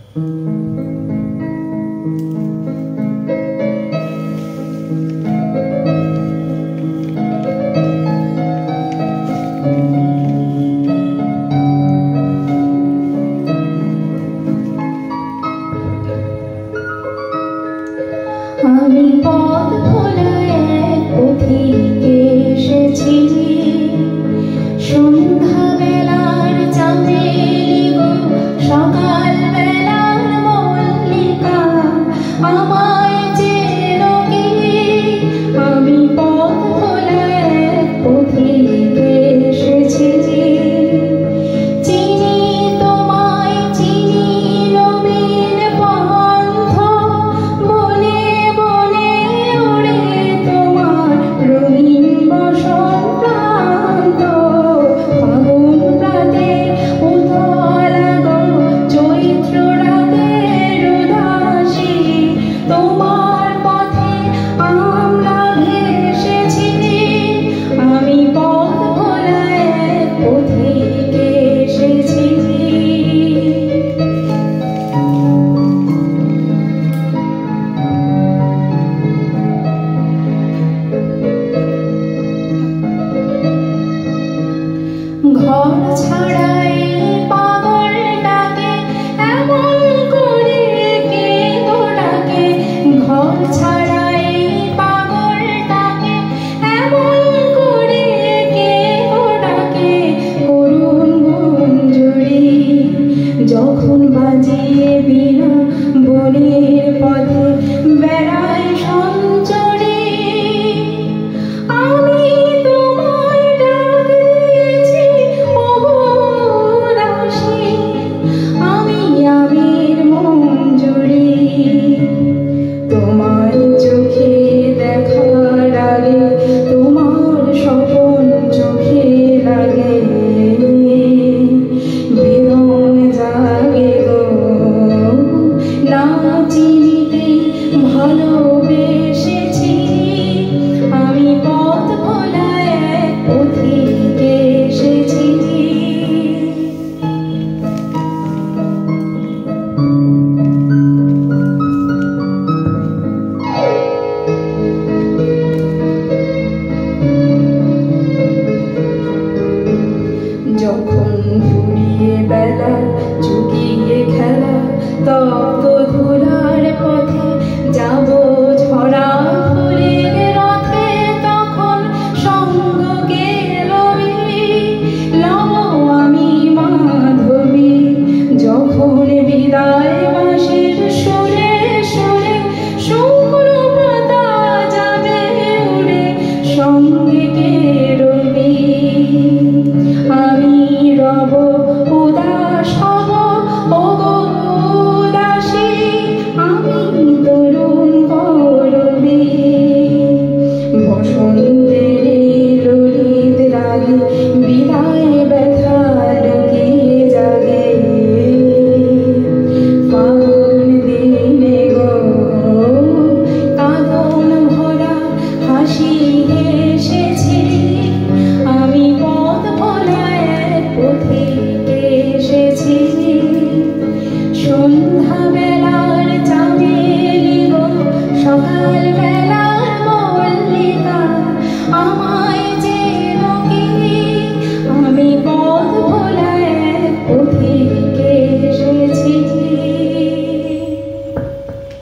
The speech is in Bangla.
আমি পথ ভোলা এক পথিকে এসেছি, সন্ধ্যা বেলার চামেলি গো সকাল বেলার মল্লিকা, আমায় চেনো কি? আমি পথ ভোলা এক পথিকে এসেছি, চিনি তোমায় চিনি নবীন পন্থ, বনে বনে ওড়ে তোমার রঙিন বসন্তান্ত, ফাগুন প্রাতে উথল গো চৈত্র রাতের উদাসী, তোমার পথে আমরা ভেসেছি। আমি পথ ভোলা এক পথিকে এসেছি। ঘর ছাড়াই পাগলটাকে এমন করে কে গো ডাকে, ঘর ছাড়াই পাগলটাকে এমন করে কে গো ডাকে, করুণ গুঞ্জরি যখন বাজিয়ে